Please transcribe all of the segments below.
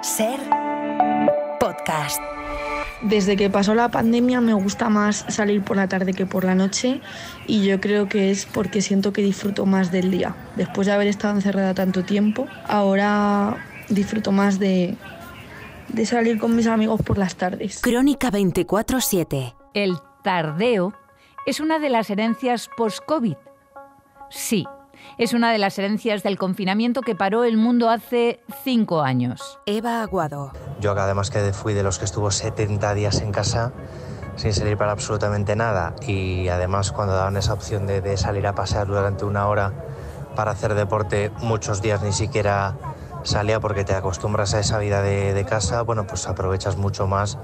Ser podcast. Desde que pasó la pandemia me gusta más salir por la tarde que por la noche y yo creo que es porque siento que disfruto más del día. Después de haber estado encerrada tanto tiempo, ahora disfruto más de salir con mis amigos por las tardes. Crónica 24/7. El tardeo es una de las herencias post-COVID. Sí, es una de las herencias del confinamiento que paró el mundo hace 5 años. Eva Aguado. Yo además que fui de los que estuvo 70 días en casa sin salir para absolutamente nada, y además cuando daban esa opción de salir a pasear durante 1 hora para hacer deporte, muchos días ni siquiera salía porque te acostumbras a esa vida de casa. Bueno, pues aprovechas mucho más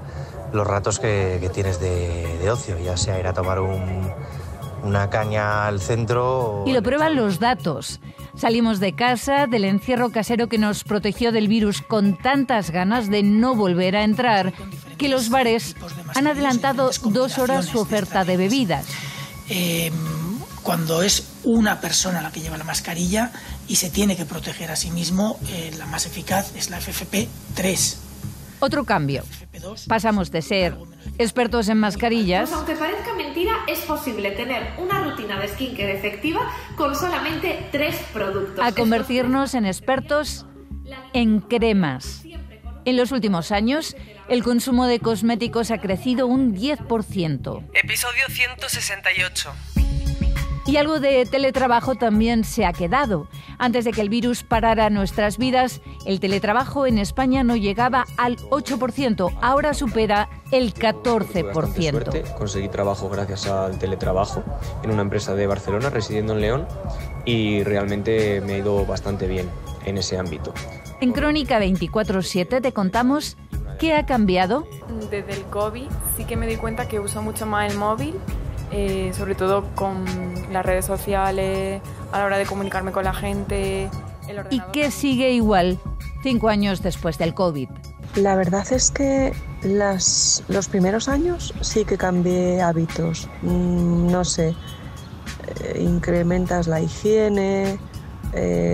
los ratos que tienes de ocio, ya sea ir a tomar una caña al centro. Y lo prueban los datos. Salimos de casa, del encierro casero que nos protegió del virus, con tantas ganas de no volver a entrar, que los bares han adelantado 2 horas su oferta de bebidas. Cuando es una persona la que lleva la mascarilla y se tiene que proteger a sí mismo, la más eficaz es la FFP3. Otro cambio. Pasamos de ser expertos en mascarillas, Pues aunque parezca mentira, es posible tener una rutina de skincare efectiva con solamente 3 productos. a convertirnos en expertos en cremas. En los últimos años, el consumo de cosméticos ha crecido un 10%. Episodio 168. Y algo de teletrabajo también se ha quedado. Antes de que el virus parara nuestras vidas, el teletrabajo en España no llegaba al 8%, ahora supera el 14%. Suerte, conseguí trabajo gracias al teletrabajo en una empresa de Barcelona, residiendo en León, y realmente me ha ido bastante bien en ese ámbito. En Crónica 24/7 te contamos qué ha cambiado. Desde el COVID sí que me di cuenta que uso mucho más el móvil, sobre todo con las redes sociales, a la hora de comunicarme con la gente. ¿Y qué sigue igual 5 años después del COVID? La verdad es que los primeros años sí que cambié hábitos. No sé, incrementas la higiene,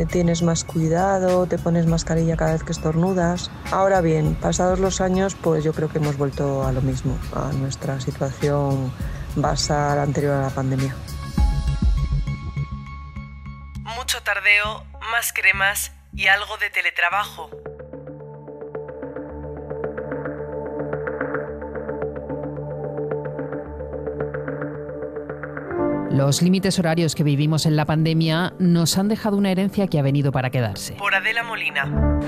tienes más cuidado, te pones mascarilla cada vez que estornudas. Ahora bien, pasados los años, pues yo creo que hemos vuelto a lo mismo, a nuestra situación basal anterior a la pandemia. Mucho tardeo, más cremas y algo de teletrabajo. Los límites horarios que vivimos en la pandemia nos han dejado una herencia que ha venido para quedarse. Por Adela Molina.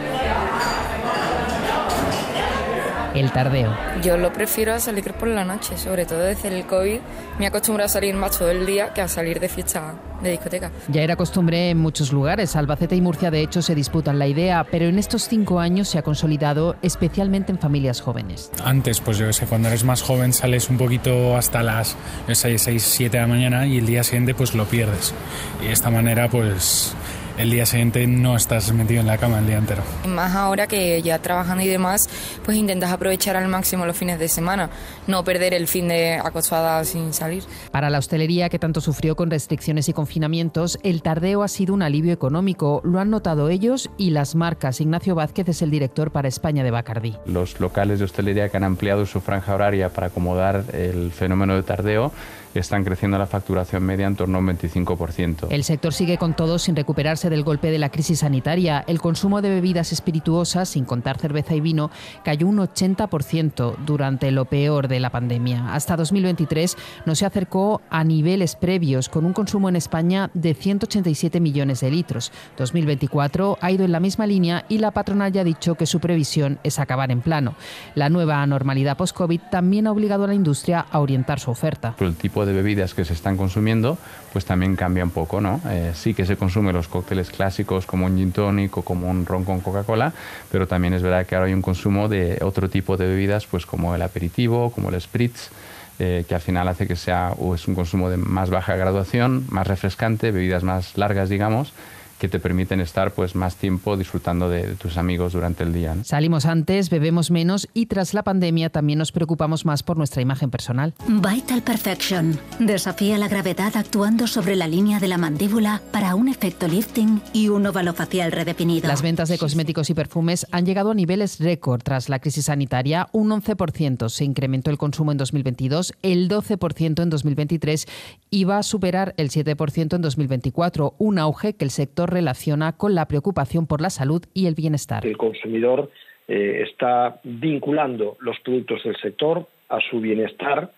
El tardeo. Yo lo prefiero a salir por la noche, sobre todo desde el COVID. Me he acostumbrado a salir más todo el día que a salir de fiesta de discoteca. Ya era costumbre en muchos lugares. Albacete y Murcia, de hecho, se disputan la idea, pero en estos 5 años se ha consolidado especialmente en familias jóvenes. Antes, pues yo que sé, cuando eres más joven sales un poquito hasta las 6, 7 de la mañana y el día siguiente pues lo pierdes. Y de esta manera pues el día siguiente no estás metido en la cama el día entero. Más ahora que ya trabajando y demás, pues intentas aprovechar al máximo los fines de semana, no perder el fin de acostada sin salir. Para la hostelería, que tanto sufrió con restricciones y confinamientos, el tardeo ha sido un alivio económico. Lo han notado ellos y las marcas. Ignacio Vázquez es el director para España de Bacardí. Los locales de hostelería que han ampliado su franja horaria para acomodar el fenómeno de tardeo están creciendo la facturación media en torno a un 25%. El sector sigue con todo sin recuperarse del golpe de la crisis sanitaria. El consumo de bebidas espirituosas, sin contar cerveza y vino, cayó un 80% durante lo peor de la pandemia. Hasta 2023 no se acercó a niveles previos, con un consumo en España de 187 millones de litros. 2024 ha ido en la misma línea y la patronal ya ha dicho que su previsión es acabar en plano. La nueva normalidad post-COVID también ha obligado a la industria a orientar su oferta. El tipo de bebidas que se están consumiendo pues también cambia un poco, ¿no? Sí que se consumen los cócteles clásicos como un gin tonic o como un ron con Coca-Cola, pero también es verdad que ahora hay un consumo de otro tipo de bebidas, pues como el aperitivo, como el spritz, que al final hace que sea es un consumo de más baja graduación, más refrescante, bebidas más largas, digamos, que te permiten estar pues más tiempo disfrutando de tus amigos durante el día, ¿no? Salimos antes, bebemos menos y tras la pandemia también nos preocupamos más por nuestra imagen personal. Vital Perfection desafía la gravedad actuando sobre la línea de la mandíbula para un efecto lifting y un óvalo facial redefinido. Las ventas de cosméticos y perfumes han llegado a niveles récord tras la crisis sanitaria. Un 11% se incrementó el consumo en 2022, el 12% en 2023 y va a superar el 7% en 2024, un auge que el sector relaciona con la preocupación por la salud y el bienestar. El consumidor está vinculando los productos del sector a su bienestar,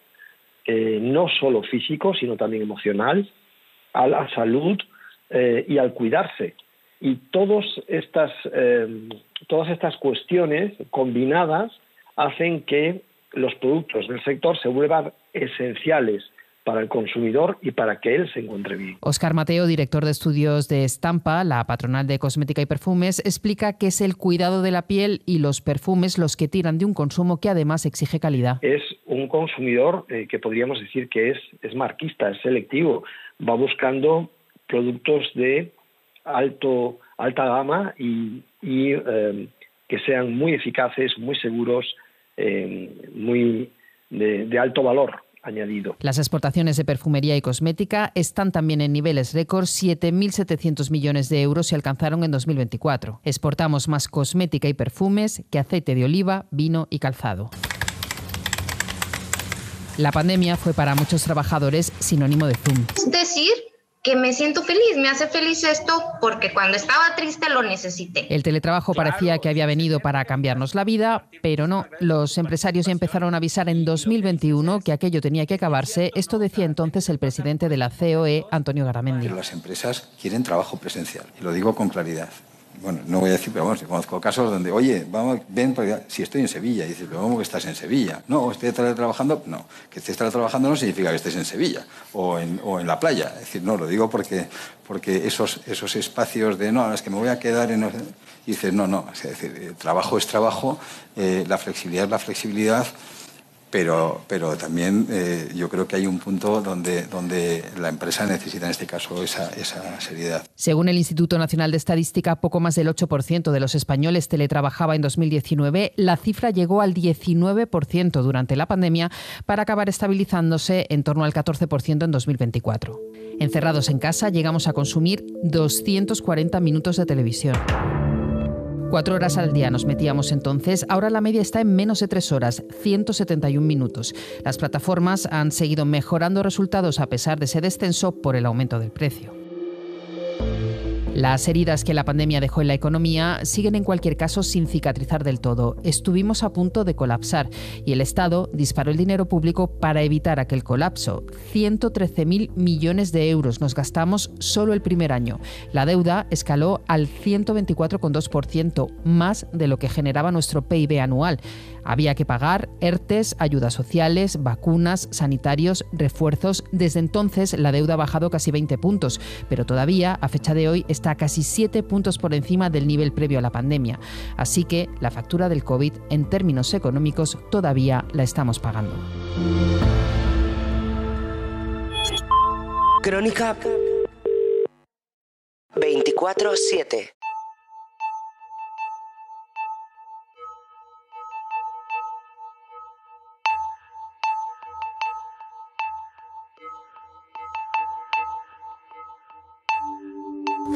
no solo físico, sino también emocional, a la salud y al cuidarse. Y todas estas cuestiones combinadas hacen que los productos del sector se vuelvan esenciales para el consumidor y para que él se encuentre bien. Óscar Mateo, director de estudios de Estampa, la patronal de cosmética y perfumes, explica que es el cuidado de la piel y los perfumes los que tiran de un consumo que además exige calidad. Es un consumidor que podríamos decir que es marquista, es selectivo, va buscando productos de alta gama y que sean muy eficaces, muy seguros, muy de alto valor añadido. Las exportaciones de perfumería y cosmética están también en niveles récord. 7.700 millones de euros se alcanzaron en 2024. Exportamos más cosmética y perfumes que aceite de oliva, vino y calzado. La pandemia fue para muchos trabajadores sinónimo de Zoom. Es decir, que me siento feliz, me hace feliz esto porque cuando estaba triste lo necesité. El teletrabajo parecía que había venido para cambiarnos la vida, pero no. Los empresarios ya empezaron a avisar en 2021 que aquello tenía que acabarse. Esto decía entonces el presidente de la COE, Antonio Garamendi. Pero las empresas quieren trabajo presencial, y lo digo con claridad. Bueno, no voy a decir, pero vamos, conozco casos donde, oye, vamos, ven, si estoy en Sevilla, y dices, pero ¿cómo que estás en Sevilla? No, estoy teletrabajando, no, que estés teletrabajando no significa que estés en Sevilla o en la playa. Es decir, no, lo digo porque esos espacios de, no, es que me voy a quedar en... Y dices, no, es decir, trabajo es trabajo, la flexibilidad es la flexibilidad, pero también yo creo que hay un punto donde la empresa necesita en este caso esa seriedad. Según el Instituto Nacional de Estadística, poco más del 8% de los españoles teletrabajaba en 2019. La cifra llegó al 19% durante la pandemia para acabar estabilizándose en torno al 14% en 2024. Encerrados en casa, llegamos a consumir 240 minutos de televisión. 4 horas al día nos metíamos entonces, ahora la media está en menos de 3 horas, 171 minutos. Las plataformas han seguido mejorando resultados a pesar de ese descenso por el aumento del precio. Las heridas que la pandemia dejó en la economía siguen en cualquier caso sin cicatrizar del todo. Estuvimos a punto de colapsar y el Estado disparó el dinero público para evitar aquel colapso. 113.000 millones de euros nos gastamos solo el primer año. La deuda escaló al 124,2%, más de lo que generaba nuestro PIB anual. Había que pagar ERTES, ayudas sociales, vacunas, sanitarios, refuerzos. Desde entonces la deuda ha bajado casi 20 puntos, pero todavía, a fecha de hoy, está casi 7 puntos por encima del nivel previo a la pandemia. Así que la factura del COVID, en términos económicos, todavía la estamos pagando. Crónica 24/7.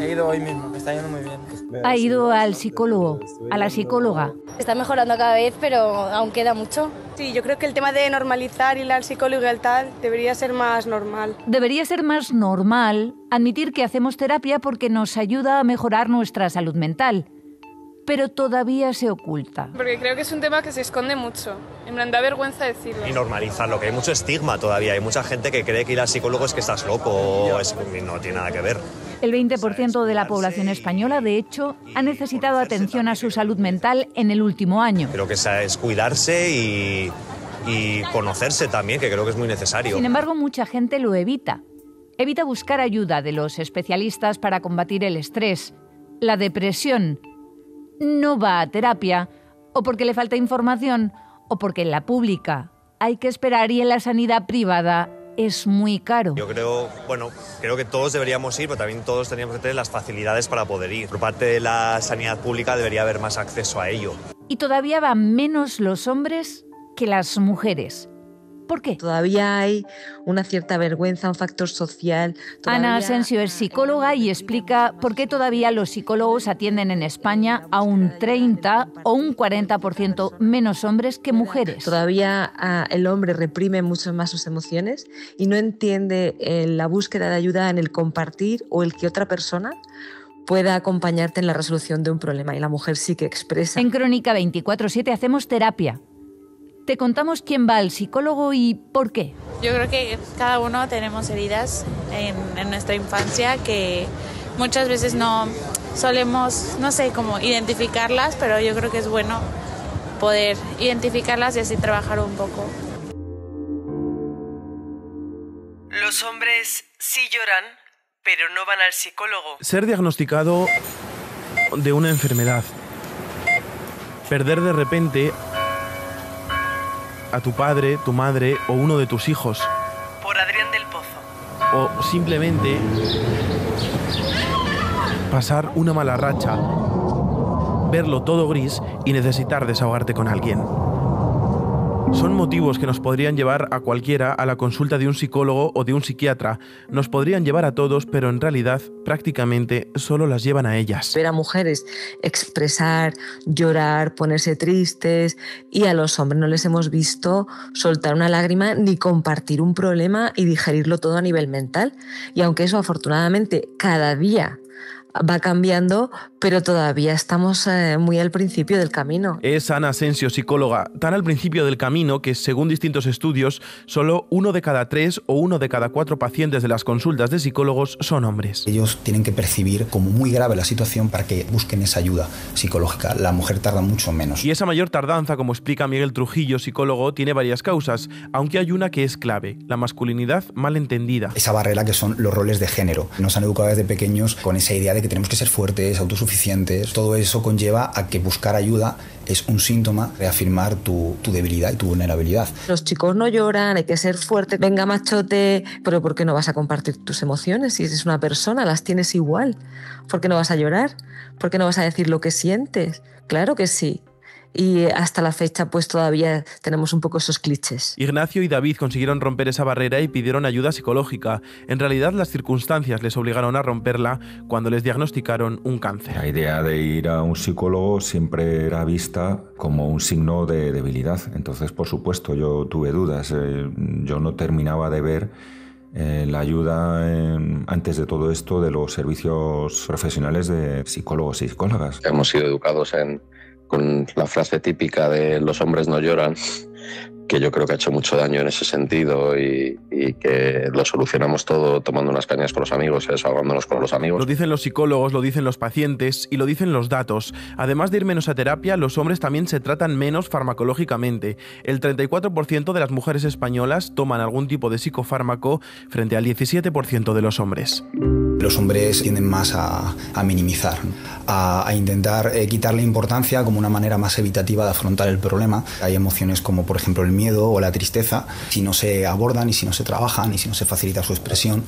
He ido hoy mismo, me está yendo muy bien. Ha ido al psicólogo, a la psicóloga. Está mejorando cada vez, pero aún queda mucho. Sí, yo creo que el tema de normalizar ir al psicólogo y al tal debería ser más normal. Debería ser más normal admitir que hacemos terapia porque nos ayuda a mejorar nuestra salud mental. Pero todavía se oculta. Porque creo que es un tema que se esconde mucho. En plan, da vergüenza decirlo. Y normalizarlo, que hay mucho estigma todavía. Hay mucha gente que cree que ir al psicólogo es que estás loco o no tiene nada que ver. El 20% de la población española, de hecho, ha necesitado atención a su salud mental en el último año. Creo que es cuidarse y conocerse también, que creo que es muy necesario. Sin embargo, mucha gente lo evita. Evita buscar ayuda de los especialistas para combatir el estrés, la depresión. No va a terapia, o porque le falta información, o porque en la pública hay que esperar y en la sanidad privada es muy caro. Yo creo que todos deberíamos ir, pero también todos tendríamos que tener las facilidades para poder ir. Por parte de la sanidad pública debería haber más acceso a ello. Y todavía van menos los hombres que las mujeres. ¿Por qué? Todavía hay una cierta vergüenza, un factor social. Ana Asensio es psicóloga y explica por qué todavía los psicólogos atienden en España a un 30 o un 40% menos hombres que mujeres. Todavía el hombre reprime mucho más sus emociones y no entiende la búsqueda de ayuda en el compartir o el que otra persona pueda acompañarte en la resolución de un problema, y la mujer sí que expresa. En Crónica 24/7 hacemos terapia. Te contamos quién va al psicólogo y por qué. Yo creo que cada uno tenemos heridas en nuestra infancia que muchas veces no solemos, cómo identificarlas, pero yo creo que es bueno poder identificarlas y así trabajar un poco. Los hombres sí lloran, pero no van al psicólogo. Ser diagnosticado de una enfermedad. Perder de repente a tu padre, tu madre o uno de tus hijos. Por Adrián del Pozo. O simplemente pasar una mala racha, verlo todo gris y necesitar desahogarte con alguien. Son motivos que nos podrían llevar a cualquiera a la consulta de un psicólogo o de un psiquiatra. Nos podrían llevar a todos, pero en realidad prácticamente solo las llevan a ellas. Ver a mujeres expresar, llorar, ponerse tristes, y a los hombres no les hemos visto soltar una lágrima ni compartir un problema y digerirlo todo a nivel mental. Y aunque eso afortunadamente cada día va cambiando, pero todavía estamos muy al principio del camino. Es Ana Asensio, psicóloga, tan al principio del camino que, según distintos estudios, solo 1 de cada 3 o 1 de cada 4 pacientes de las consultas de psicólogos son hombres. Ellos tienen que percibir como muy grave la situación para que busquen esa ayuda psicológica. La mujer tarda mucho menos. Y esa mayor tardanza, como explica Miguel Trujillo, psicólogo, tiene varias causas, aunque hay una que es clave: la masculinidad mal entendida. Esa barrera que son los roles de género. Nos han educado desde pequeños con esa idea de que tenemos que ser fuertes, autosuficientes. Todo eso conlleva a que buscar ayuda es un síntoma de afirmar tu debilidad y tu vulnerabilidad. Los chicos no lloran, hay que ser fuerte, venga machote, pero ¿por qué no vas a compartir tus emociones? Si eres una persona, las tienes igual. ¿Por qué no vas a llorar? ¿Por qué no vas a decir lo que sientes? Claro que sí. Y hasta la fecha pues todavía tenemos un poco esos clichés. Ignacio y David consiguieron romper esa barrera y pidieron ayuda psicológica. En realidad las circunstancias les obligaron a romperla cuando les diagnosticaron un cáncer. La idea de ir a un psicólogo siempre era vista como un signo de debilidad. Entonces, por supuesto, yo tuve dudas. Yo no terminaba de ver la ayuda antes de todo esto de los servicios profesionales de psicólogos y psicólogas. Hemos sido educados con la frase típica de los hombres no lloran, que yo creo que ha hecho mucho daño en ese sentido y que lo solucionamos todo tomando unas cañas con los amigos, desahogándonos con los amigos. Lo dicen los psicólogos, lo dicen los pacientes y lo dicen los datos. Además de ir menos a terapia, los hombres también se tratan menos farmacológicamente. El 34% de las mujeres españolas toman algún tipo de psicofármaco frente al 17% de los hombres. Los hombres tienden más a minimizar, a intentar quitarle importancia como una manera más evitativa de afrontar el problema. Hay emociones como, por ejemplo, el miedo o la tristeza. Si no se abordan y si no se trabajan y si no se facilita su expresión,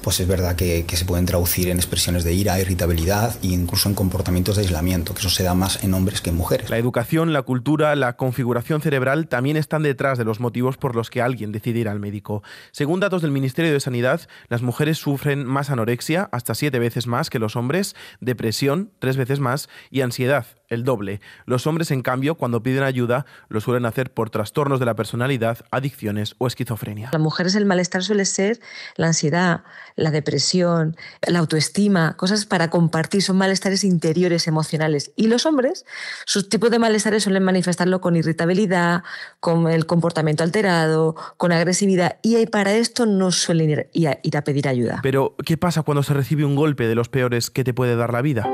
pues es verdad que se pueden traducir en expresiones de ira, irritabilidad e incluso en comportamientos de aislamiento, que eso se da más en hombres que en mujeres. La educación, la cultura, la configuración cerebral también están detrás de los motivos por los que alguien decide ir al médico. Según datos del Ministerio de Sanidad, las mujeres sufren más anorexia, hasta 7 veces más que los hombres, depresión, 3 veces más, y ansiedad, el doble. Los hombres, en cambio, cuando piden ayuda, lo suelen hacer por trastornos de la personalidad, adicciones o esquizofrenia. Las mujeres el malestar suele ser la ansiedad, la depresión, la autoestima, cosas para compartir, son malestares interiores emocionales. Y los hombres, sus tipos de malestares suelen manifestarlo con irritabilidad, con el comportamiento alterado, con agresividad, y para esto no suelen ir a pedir ayuda. Pero, ¿qué pasa cuando se recibe un golpe de los peores que te puede dar la vida?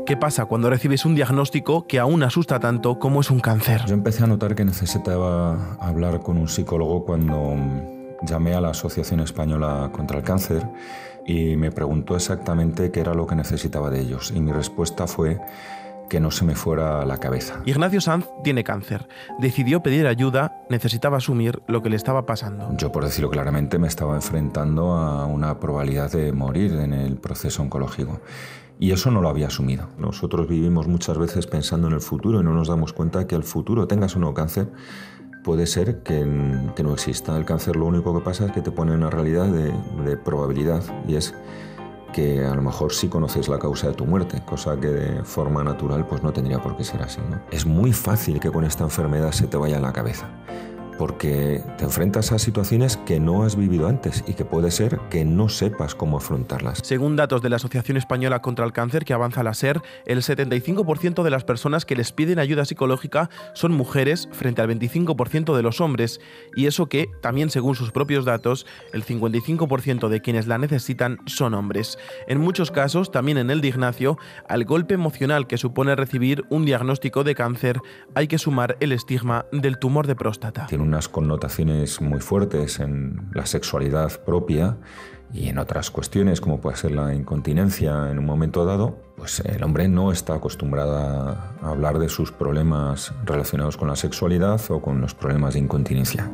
¿Qué pasa cuando recibes un diagnóstico que aún asusta tanto como es un cáncer? Yo empecé a notar que necesitaba hablar con un psicólogo cuando llamé a la Asociación Española contra el Cáncer y me preguntó exactamente qué era lo que necesitaba de ellos. Y mi respuesta fue que no se me fuera a la cabeza. Ignacio Sanz tiene cáncer. Decidió pedir ayuda, necesitaba asumir lo que le estaba pasando. Yo, por decirlo claramente, me estaba enfrentando a una probabilidad de morir en el proceso oncológico. Y eso no lo había asumido. Nosotros vivimos muchas veces pensando en el futuro y no nos damos cuenta que al futuro, tengas o no cáncer, puede ser que no exista. El cáncer lo único que pasa es que te pone una realidad de probabilidad, y es que a lo mejor sí conoces la causa de tu muerte, cosa que de forma natural pues no tendría por qué ser así, ¿no? Es muy fácil que con esta enfermedad se te vaya a la cabeza, porque te enfrentas a situaciones que no has vivido antes y que puede ser que no sepas cómo afrontarlas. Según datos de la Asociación Española contra el Cáncer, que avanza la SER, el 75% de las personas que les piden ayuda psicológica son mujeres frente al 25% de los hombres, y eso que, también según sus propios datos, el 55% de quienes la necesitan son hombres. En muchos casos, también en el de Ignacio, al golpe emocional que supone recibir un diagnóstico de cáncer, hay que sumar el estigma del tumor de próstata. Tiene unas connotaciones muy fuertes en la sexualidad propia y en otras cuestiones, como puede ser la incontinencia en un momento dado. Pues el hombre no está acostumbrado a hablar de sus problemas relacionados con la sexualidad o con los problemas de incontinencia.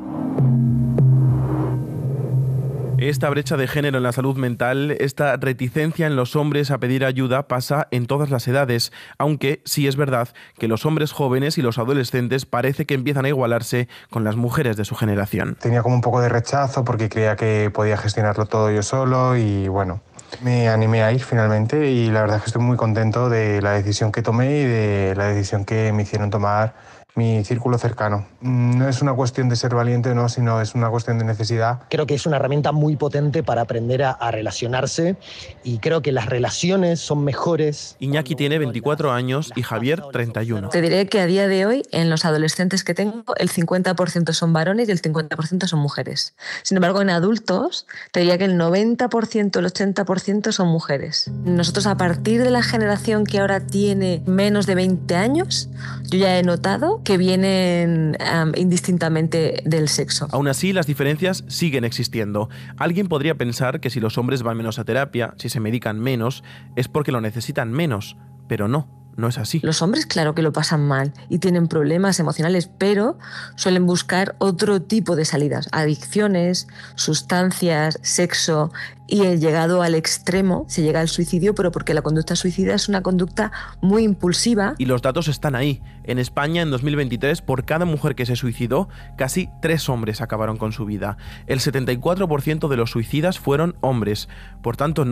Esta brecha de género en la salud mental, esta reticencia en los hombres a pedir ayuda pasa en todas las edades, aunque sí es verdad que los hombres jóvenes y los adolescentes parece que empiezan a igualarse con las mujeres de su generación. Tenía como un poco de rechazo porque creía que podía gestionarlo todo yo solo y bueno, me animé a ir finalmente y la verdad es que estoy muy contento de la decisión que tomé y de la decisión que me hicieron tomar mi círculo cercano. No es una cuestión de ser valiente o no, sino es una cuestión de necesidad. Creo que es una herramienta muy potente para aprender a relacionarse y creo que las relaciones son mejores. Iñaki tiene 24 años y Javier 31. Te diré que a día de hoy, en los adolescentes que tengo, el 50% son varones y el 50% son mujeres. Sin embargo, en adultos, te diría que el 90%, el 80% son mujeres. Nosotros, a partir de la generación que ahora tiene menos de 20 años, yo ya he notado que vienen indistintamente del sexo. Aún así, las diferencias siguen existiendo. Alguien podría pensar que si los hombres van menos a terapia, si se medican menos, es porque lo necesitan menos, pero no es así. Los hombres, claro que lo pasan mal y tienen problemas emocionales, pero suelen buscar otro tipo de salidas, adicciones, sustancias, sexo, y el llegado al extremo se llega al suicidio, pero porque la conducta suicida es una conducta muy impulsiva. Y los datos están ahí. En España, en 2023, por cada mujer que se suicidó, casi 3 hombres acabaron con su vida. El 74% de los suicidas fueron hombres. Por tanto,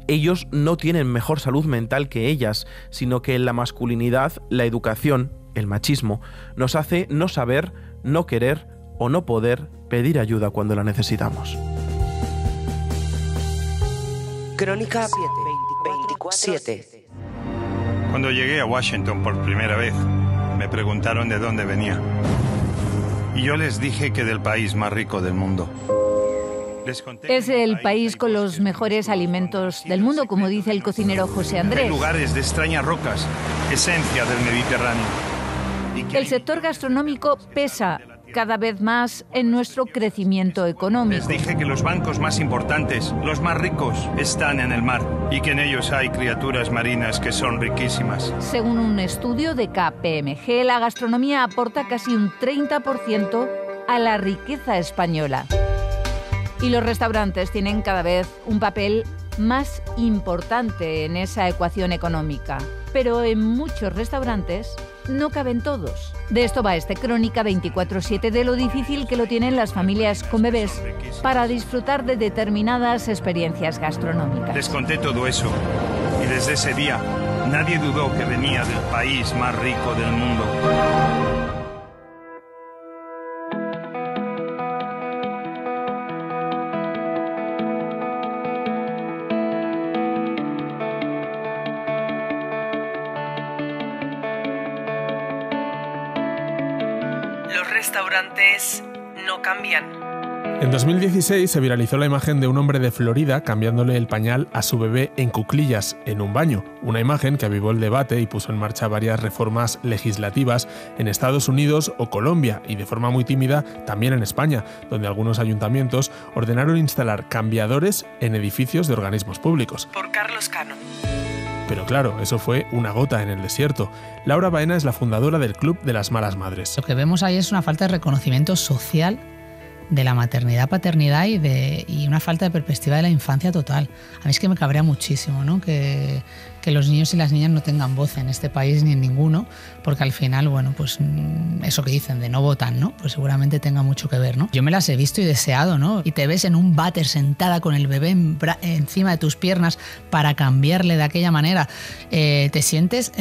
ellos no tienen mejor salud mental que ellas, sino que la masculinidad, la educación, el machismo, nos hace no saber, no querer o no poder pedir ayuda cuando la necesitamos. Crónica 24/7. Cuando llegué a Washington por primera vez, me preguntaron de dónde venía. Y yo les dije que del país más rico del mundo. Es el país con los mejores alimentos del mundo, como dice el cocinero José Andrés. Hay lugares de extrañas rocas, esencia del Mediterráneo. El sector gastronómico pesa cada vez más en nuestro crecimiento económico. Les dije que los bancos más importantes, los más ricos, están en el mar y que en ellos hay criaturas marinas que son riquísimas. Según un estudio de KPMG, la gastronomía aporta casi un 30% a la riqueza española. Y los restaurantes tienen cada vez un papel más importante en esa ecuación económica. Pero en muchos restaurantes no caben todos. De esto va este Crónica 24/7, de lo difícil que lo tienen las familias con bebés para disfrutar de determinadas experiencias gastronómicas. Les conté todo eso y desde ese día nadie dudó que venía del país más rico del mundo. Restaurantes no cambian. En 2016 se viralizó la imagen de un hombre de Florida cambiándole el pañal a su bebé en cuclillas en un baño. Una imagen que avivó el debate y puso en marcha varias reformas legislativas en Estados Unidos o Colombia y de forma muy tímida también en España, donde algunos ayuntamientos ordenaron instalar cambiadores en edificios de organismos públicos. Por Carlos Cano. Pero claro, eso fue una gota en el desierto. Laura Baena es la fundadora del Club de las Malas Madres. Lo que vemos ahí es una falta de reconocimiento social de la maternidad, paternidad y una falta de perspectiva de la infancia total. A mí es que me cabrea muchísimo, ¿no? Que los niños y las niñas no tengan voz en este país ni en ninguno, porque al final, bueno, pues eso que dicen de no votan, ¿no? Pues seguramente tenga mucho que ver, ¿no? Yo me las he visto y deseado, ¿no? Y te ves en un váter sentada con el bebé encima de tus piernas para cambiarle de aquella manera. Te sientes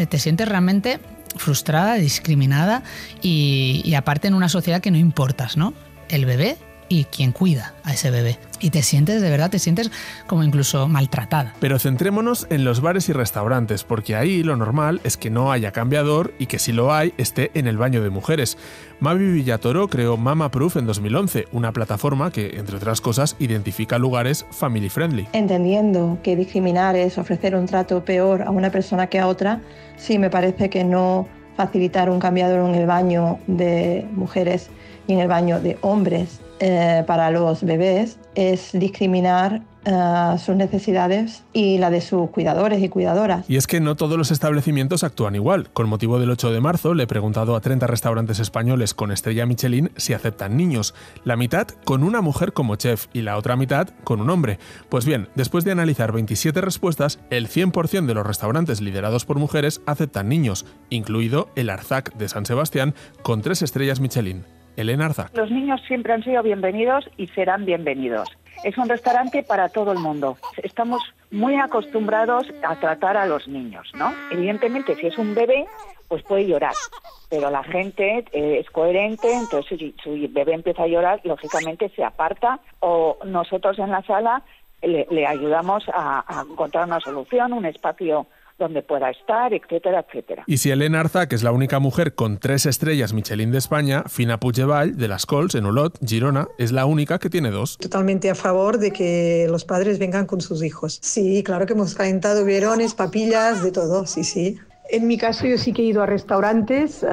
realmente frustrada, discriminada y aparte en una sociedad que no importas, ¿no? El bebé y quien cuida a ese bebé. Y te sientes, de verdad, te sientes como incluso maltratada. Pero centrémonos en los bares y restaurantes, porque ahí lo normal es que no haya cambiador y que si lo hay, esté en el baño de mujeres. Mavi Villatoro creó Mama Proof en 2011, una plataforma que, entre otras cosas, identifica lugares family friendly. Entendiendo que discriminar es ofrecer un trato peor a una persona que a otra, sí me parece que no facilitar un cambiador en el baño de mujeres y en el baño de hombres para los bebés es discriminar sus necesidades y la de sus cuidadores y cuidadoras. Y es que no todos los establecimientos actúan igual. Con motivo del 8 de marzo le he preguntado a 30 restaurantes españoles con estrella Michelin si aceptan niños. La mitad con una mujer como chef y la otra mitad con un hombre. Pues bien, después de analizar 27 respuestas, el 100% de los restaurantes liderados por mujeres aceptan niños, incluido el Arzac de San Sebastián con 3 estrellas Michelin. Elena Arzac. Los niños siempre han sido bienvenidos y serán bienvenidos. Es un restaurante para todo el mundo. Estamos muy acostumbrados a tratar a los niños, ¿no? Evidentemente, si es un bebé, pues puede llorar. Pero la gente es coherente, entonces si su bebé empieza a llorar, lógicamente se aparta o nosotros en la sala le ayudamos a encontrar una solución, un espacio donde pueda estar, etcétera, etcétera. Y si Elena Arzac es la única mujer con 3 estrellas Michelin de España, Fina Puigdevall, de Las Cols, en Olot, Girona, es la única que tiene 2. Totalmente a favor de que los padres vengan con sus hijos. Sí, claro que hemos calentado biberones, papillas, de todo, sí, sí. En mi caso yo sí que he ido a restaurantes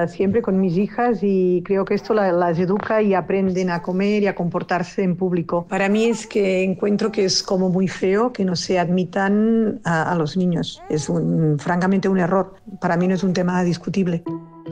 siempre con mis hijas y creo que esto las educa y aprenden a comer y a comportarse en público. Para mí es que encuentro que es como muy feo que no se admitan a los niños. Es francamente un error. Para mí no es un tema discutible.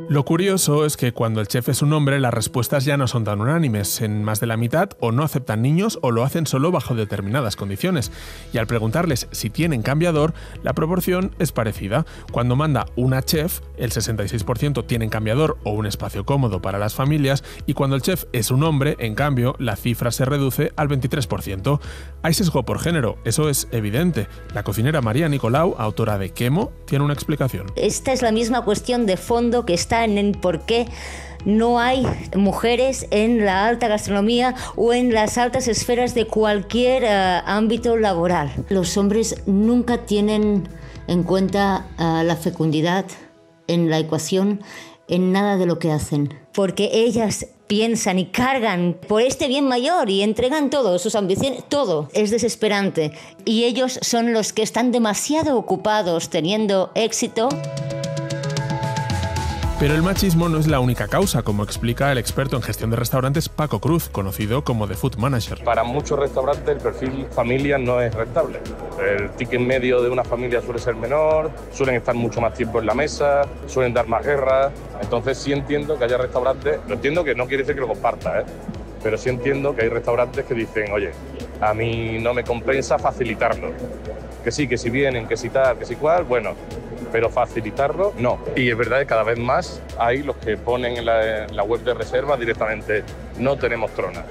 Lo curioso es que cuando el chef es un hombre, las respuestas ya no son tan unánimes. En más de la mitad o no aceptan niños o lo hacen solo bajo determinadas condiciones. Y al preguntarles si tienen cambiador, la proporción es parecida. Cuando manda una chef, el 66% tienen cambiador o un espacio cómodo para las familias, y cuando el chef es un hombre, en cambio, la cifra se reduce al 23%. Hay sesgo por género, eso es evidente. La cocinera María Nicolau, autora de Quemo, tiene una explicación. Esta es la misma cuestión de fondo que está en por qué no hay mujeres en la alta gastronomía o en las altas esferas de cualquier ámbito laboral. Los hombres nunca tienen en cuenta la fecundidad en la ecuación en nada de lo que hacen, porque ellas piensan y cargan por este bien mayor y entregan todo, sus ambiciones, todo. Es desesperante. Y ellos son los que están demasiado ocupados teniendo éxito. Pero el machismo no es la única causa, como explica el experto en gestión de restaurantes Paco Cruz, conocido como The Food Manager. Para muchos restaurantes el perfil familia no es rentable. El ticket medio de una familia suele ser menor, suelen estar mucho más tiempo en la mesa, suelen dar más guerra. Entonces sí entiendo que haya restaurantes, lo entiendo que no quiere decir que lo comparta, pero sí entiendo que hay restaurantes que dicen, oye, a mí no me compensa facilitarlo. Que sí, que si vienen, que si tal, que si cual, bueno, pero facilitarlo, no. Y es verdad que cada vez más hay los que ponen en la web de reserva directamente, no tenemos trona.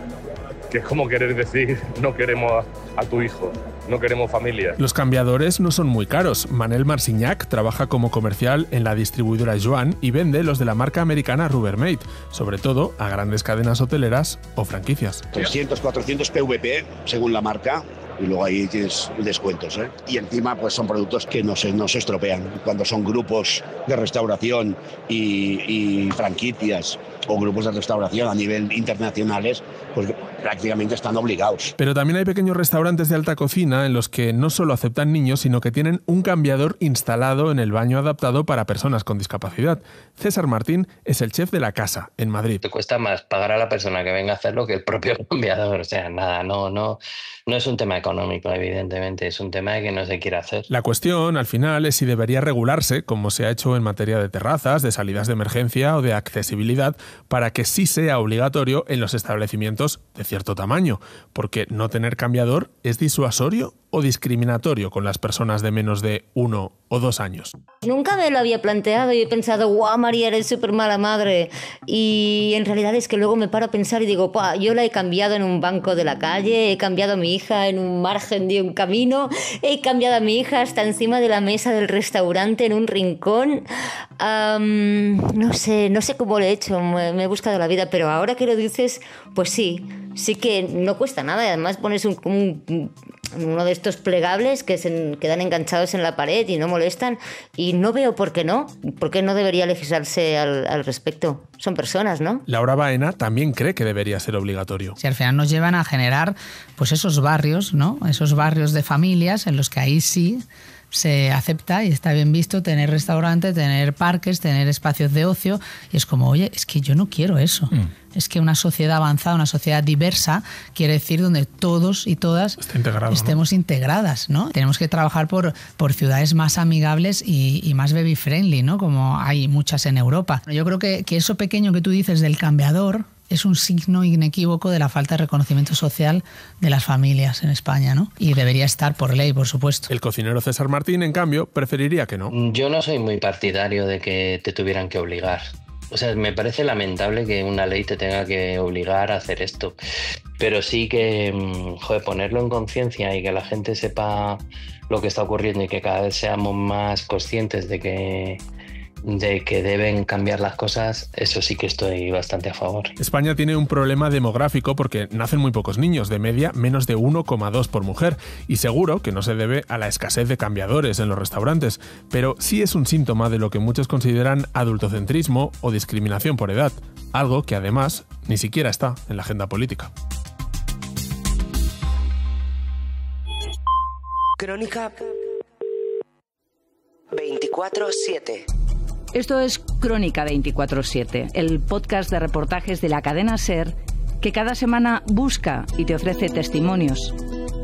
Que es como querer decir, no queremos a tu hijo, no queremos familia. Los cambiadores no son muy caros. Manel Marsignac trabaja como comercial en la distribuidora Joan y vende los de la marca americana Rubbermaid, sobre todo a grandes cadenas hoteleras o franquicias. 300, 400 PVP según la marca. Y luego ahí tienes descuentos, Y encima pues son productos que no se estropean. Cuando son grupos de restauración y franquicias o grupos de restauración a nivel internacionales, pues prácticamente están obligados. Pero también hay pequeños restaurantes de alta cocina en los que no solo aceptan niños, sino que tienen un cambiador instalado en el baño adaptado para personas con discapacidad. César Martín es el chef de La Casa, en Madrid. Te cuesta más pagar a la persona que venga a hacerlo que el propio cambiador. O sea, nada, no es un tema económico, evidentemente, es un tema de que no se quiere hacer. La cuestión, al final, es si debería regularse, como se ha hecho en materia de terrazas, de salidas de emergencia o de accesibilidad, para que sí sea obligatorio en los establecimientos de cierto tamaño, porque no tener cambiador es disuasorio o discriminatorio con las personas de menos de 1 o 2 años. Nunca me lo había planteado y he pensado, guau, María, eres súper mala madre. Y en realidad es que luego me paro a pensar y digo, yo la he cambiado en un banco de la calle, he cambiado a mi hija en un margen de un camino, he cambiado a mi hija hasta encima de la mesa del restaurante en un rincón. No sé cómo lo he hecho, me he buscado la vida, pero ahora que lo dices, pues sí que no cuesta nada. Y además pones uno de estos plegables que quedan enganchados en la pared y no molestan, y no veo por qué no debería legislarse al respecto. Son personas, ¿no? Laura Baena también cree que debería ser obligatorio. Si al final nos llevan a generar pues esos barrios, ¿no? Esos barrios de familias en los que ahí sí se acepta y está bien visto tener restaurantes, tener parques, tener espacios de ocio, y es como, oye, es que yo no quiero eso. Es que una sociedad avanzada, una sociedad diversa, quiere decir donde todos y todas estemos integradas, ¿no? Tenemos que trabajar por ciudades más amigables y más baby friendly, ¿no? Como hay muchas en Europa. Yo creo que eso pequeño que tú dices del cambiador es un signo inequívoco de la falta de reconocimiento social de las familias en España, ¿no? Y debería estar por ley, por supuesto. El cocinero César Martín, en cambio, preferiría que no. Yo no soy muy partidario de que te tuvieran que obligar. O sea, me parece lamentable que una ley te tenga que obligar a hacer esto. Pero sí que, ponerlo en conciencia y que la gente sepa lo que está ocurriendo y que cada vez seamos más conscientes de que deben cambiar las cosas, eso sí que estoy bastante a favor. España tiene un problema demográfico porque nacen muy pocos niños, de media menos de 1,2 por mujer, y seguro que no se debe a la escasez de cambiadores en los restaurantes, pero sí es un síntoma de lo que muchos consideran adultocentrismo o discriminación por edad, algo que además ni siquiera está en la agenda política. Crónica 24/7. Esto es Crónica 24/7, el podcast de reportajes de la cadena SER que cada semana busca y te ofrece testimonios,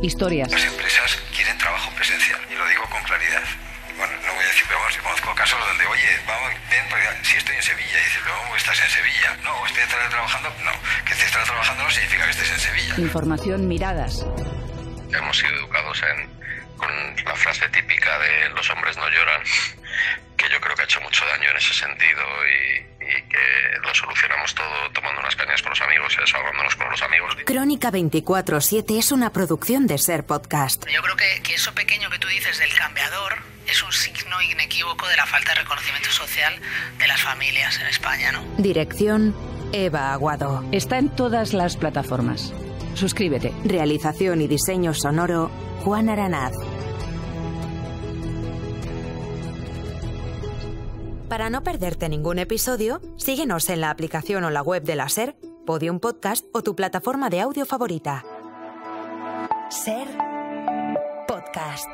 historias. Las empresas quieren trabajo presencial, y lo digo con claridad. Bueno, no voy a decir, pero vamos, conozco casos donde, oye, ven, si estoy en Sevilla, y dices, pero ¿cómo estás en Sevilla? No, estoy trabajando. No, que estés trabajando no significa que estés en Sevilla. Información, miradas. Hemos sido educados con la frase típica de los hombres no lloran, que yo creo que ha hecho mucho daño en ese sentido y que lo solucionamos todo tomando unas cañas con los amigos y desahogándonos con los amigos. Crónica 24/7 es una producción de SER Podcast. Yo creo que eso pequeño que tú dices del cambiador es un signo inequívoco de la falta de reconocimiento social de las familias en España, ¿no? Dirección: Eva Aguado. Está en todas las plataformas. Suscríbete. Realización y diseño sonoro: Juan Aranaz. Para no perderte ningún episodio, síguenos en la aplicación o la web de la SER, Podium Podcast o tu plataforma de audio favorita. SER Podcast.